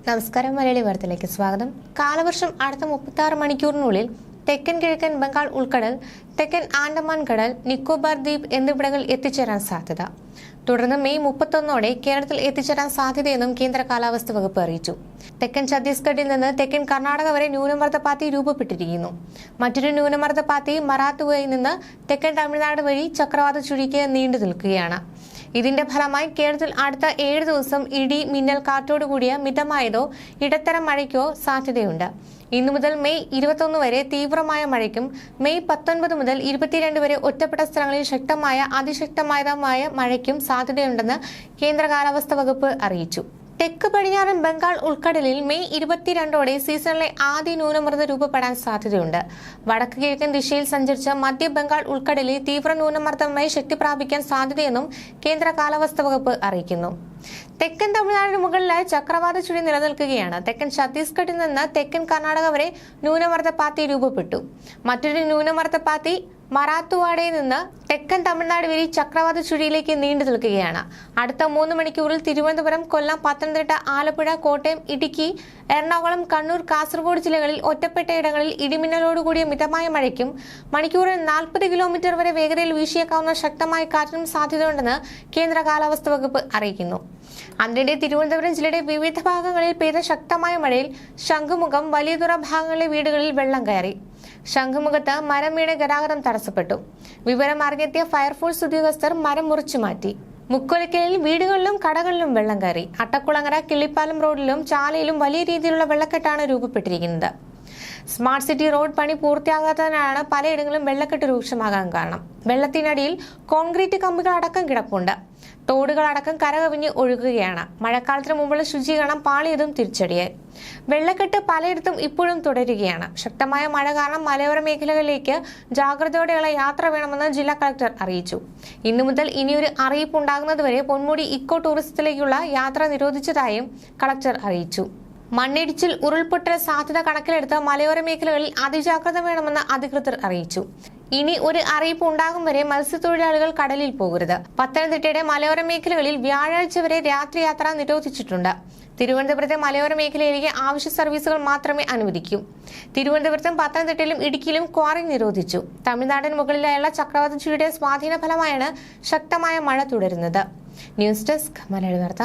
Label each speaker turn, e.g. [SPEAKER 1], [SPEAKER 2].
[SPEAKER 1] നമസ്കാരം. മലയാളി വാർത്തയിലേക്ക് സ്വാഗതം. കാലവർഷം അടുത്ത 36 മണിക്കൂറിനുള്ളിൽ തെക്കൻ കിഴക്കൻ ബംഗാൾ ഉൾക്കടൽ, തെക്കൻ ആൻഡമാൻ കടൽ, നിക്കോബാർ ദ്വീപ് എന്നിവിടങ്ങളിൽ എത്തിച്ചേരാൻ സാധ്യത. തുടർന്ന് മെയ് 31 കേരളത്തിൽ എത്തിച്ചേരാൻ സാധ്യതയെന്നും കേന്ദ്ര കാലാവസ്ഥാ വകുപ്പ് അറിയിച്ചു. തെക്കൻ ഛത്തീസ്ഗഡിൽ നിന്ന് തെക്കൻ കർണാടക വരെ ന്യൂനമർദ്ദപാത്തി രൂപപ്പെട്ടിരിക്കുന്നു. മറ്റൊരു ന്യൂനമർദ്ദപാത്തി മറാത്തുവയിൽ നിന്ന് തെക്കൻ തമിഴ്നാട് വഴി ചക്രവാത ചുഴിക്ക് നീണ്ടു നിൽക്കുകയാണ്. ഇതിന്റെ ഫലമായി കേരളത്തിൽ അടുത്ത 7 ദിവസം ഇടി, മിന്നൽ, കാറ്റോടുകൂടിയ മിതമായതോ ഇടത്തരം മഴയ്ക്കോ സാധ്യതയുണ്ട്. ഇന്നു മുതൽ മെയ് 21 വരെ തീവ്രമായ മഴയ്ക്കും മെയ് 19 മുതൽ 22 വരെ ഒറ്റപ്പെട്ട സ്ഥലങ്ങളിൽ ശക്തമായ അതിശക്തമായ മഴയ്ക്കും സാധ്യതയുണ്ടെന്ന് കേന്ദ്ര കാലാവസ്ഥാ വകുപ്പ് അറിയിച്ചു. തെക്ക് പടിഞ്ഞാറൻ ബംഗാൾ ഉൾക്കടലിൽ മെയ് 22 സീസണിലെ ആദ്യ ന്യൂനമർദ്ദം രൂപപ്പെടാൻ സാധ്യതയുണ്ട്. വടക്ക് കിഴക്കൻ ദിശയിൽ സഞ്ചരിച്ച മധ്യ ബംഗാൾ ഉൾക്കടലിൽ തീവ്ര ന്യൂനമർദ്ദമായി ശക്തി പ്രാപിക്കാൻ സാധ്യതയെന്നും കേന്ദ്ര കാലാവസ്ഥാ വകുപ്പ് അറിയിക്കുന്നു. തെക്കൻ തമിഴ്നാടിന് മുകളിലായി ചക്രവാത ചുഴി നിലനിൽക്കുകയാണ്. തെക്കൻ ഛത്തീസ്ഗഡിൽ നിന്ന് തെക്കൻ കർണാടക വരെ ന്യൂനമർദ്ദപാത്തി രൂപപ്പെട്ടു. മറ്റൊരു ന്യൂനമർദ്ദപാത്തി മറാത്തുവാഡയിൽ നിന്ന് തെക്കൻ തമിഴ്നാട് വഴി ചക്രവാത ചുഴിയിലേക്ക് നീണ്ടു നിൽക്കുകയാണ്. അടുത്ത 3 മണിക്കൂറിൽ തിരുവനന്തപുരം, കൊല്ലം, പത്തനംതിട്ട, ആലപ്പുഴ, കോട്ടയം, ഇടുക്കി, എറണാകുളം, കണ്ണൂർ, കാസർഗോഡ് ജില്ലകളിൽ ഒറ്റപ്പെട്ടയിടങ്ങളിൽ ഇടിമിന്നലോടുകൂടിയ മിതമായ മഴയ്ക്കും മണിക്കൂറിൽ 40 കിലോമീറ്റർ വരെ വേഗതയിൽ വീശിയേക്കാവുന്ന ശക്തമായ കാറ്റിനും സാധ്യതയുണ്ടെന്ന് കേന്ദ്ര കാലാവസ്ഥാ വകുപ്പ് അറിയിക്കുന്നു. അതിനിടെ തിരുവനന്തപുരം ജില്ലയുടെ വിവിധ ഭാഗങ്ങളിൽ പെയ്ത ശക്തമായ മഴയിൽ ശംഖുമുഖം, വലിയതുറ ഭാഗങ്ങളിലെ വീടുകളിൽ വെള്ളം കയറി. ശംഖുമുഖത്ത് മരം വീണ് ഗതാഗതം തടസ്സപ്പെട്ടു. വിവരം അറിഞ്ഞെത്തിയ ഫയർഫോഴ്സ് ഉദ്യോഗസ്ഥർ മരം മുറിച്ചു മാറ്റി. മുക്കൊലിക്കലിൽ വീടുകളിലും കടകളിലും വെള്ളം കയറി. അട്ടക്കുളങ്ങര, കിള്ളിപ്പാലം റോഡിലും ചാലയിലും വലിയ രീതിയിലുള്ള വെള്ളക്കെട്ടാണ് രൂപപ്പെട്ടിരിക്കുന്നത്. സ്മാർട്ട് സിറ്റി റോഡ് പണി പൂർത്തിയാകാത്തതിനാണ് പലയിടങ്ങളിലും വെള്ളക്കെട്ട് രൂക്ഷമാകാൻ കാരണം. വെള്ളത്തിനടിയിൽ കോൺക്രീറ്റ് കമ്പികൾ അടക്കം കിടപ്പുണ്ട്. തോടുകളടക്കം കരകവിഞ്ഞ് ഒഴുകുകയാണ്. മഴക്കാലത്തിന് മുമ്പുള്ള ശുചീകരണം പാളിയതും തിരിച്ചടിയായി. വെള്ളക്കെട്ട് പലയിടത്തും ഇപ്പോഴും തുടരുകയാണ്. ശക്തമായ മഴ കാരണം മലയോര മേഖലകളിലേക്ക് ജാഗ്രതയോടെയുള്ള യാത്ര വേണമെന്ന് ജില്ലാ കളക്ടർ അറിയിച്ചു. ഇന്നു മുതൽ ഇനിയൊരു അറിയിപ്പ് ഉണ്ടാകുന്നതുവരെ പൊന്മുടി ഇക്കോ ടൂറിസത്തിലേക്കുള്ള യാത്ര നിരോധിച്ചതായും കളക്ടർ അറിയിച്ചു. മണ്ണിടിച്ചിൽ, ഉരുൾപൊട്ടൽ സാധ്യത കണക്കിലെടുത്ത് മലയോര മേഖലകളിൽ അതിജാഗ്രത വേണമെന്ന് അധികൃതർ അറിയിച്ചു. ഇനി ഒരു അറിയിപ്പ് ഉണ്ടാകും വരെ മത്സ്യത്തൊഴിലാളികൾ കടലിൽ പോകരുത്. പത്തനംതിട്ടയുടെ മലയോര മേഖലകളിൽ വ്യാഴാഴ്ച വരെ രാത്രി യാത്ര നിരോധിച്ചിട്ടുണ്ട്. തിരുവനന്തപുരത്തെ മലയോര മേഖലയിലേക്ക് ആവശ്യ സർവീസുകൾ മാത്രമേ അനുവദിക്കൂ. തിരുവനന്തപുരത്തും പത്തനംതിട്ടയിലും ഇടുക്കിയിലും ക്വാറിംഗ് നിരോധിച്ചു. തമിഴ്നാടിന് മുകളിലായുള്ള ചക്രവാത ചുഴിയുടെ സ്വാധീന ഫലമായാണ് ശക്തമായ മഴ തുടരുന്നത്. ന്യൂസ് ഡെസ്ക്, മലയാളി വാർത്ത.